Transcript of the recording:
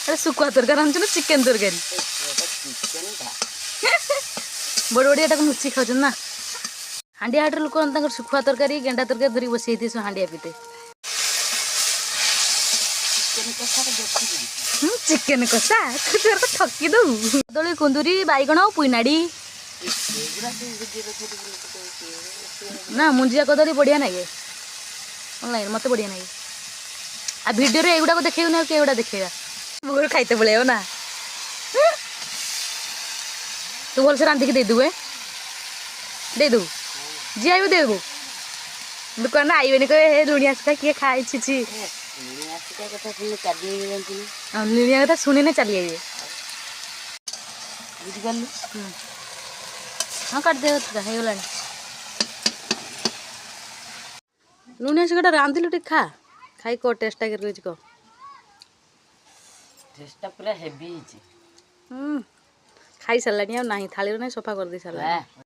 अरे सुखुआ तरकारी रांधुଛୁ ना चिकेन तरकारी बड़ बड़िया टाक लुचि खाऊ ना हांडिया हाट लोक सुखुआ तरकारी गेंडा तरकारी धरी बसई थी हांडिया पीते चिकेन कषा तो ठकी दू कदली कुंदूरी बैगण पुईनाड़ी ना मुंजिया कदली बढ़िया नागे ऑनलाइन मत बढ़िया नागे आ वीडियो रे एगुड़ा को देखैउ ना केगुड़ा देखैया मोर खाइते पळेयो ना तू भल से रांधी के दे दू दे दू जी आइबो दे दू दुकान आइबेनी कहे हे लुणिया से किए खाइ छी लुणिया कथा सुनी ना चली आइबे हाँ काट दे हो गलानी लुणिया से रांधिलु टे खा खाई को टेस्ट को टेस्ट पूरा हेवी खाई सारानी ना थाली ना सफा कर दे सारा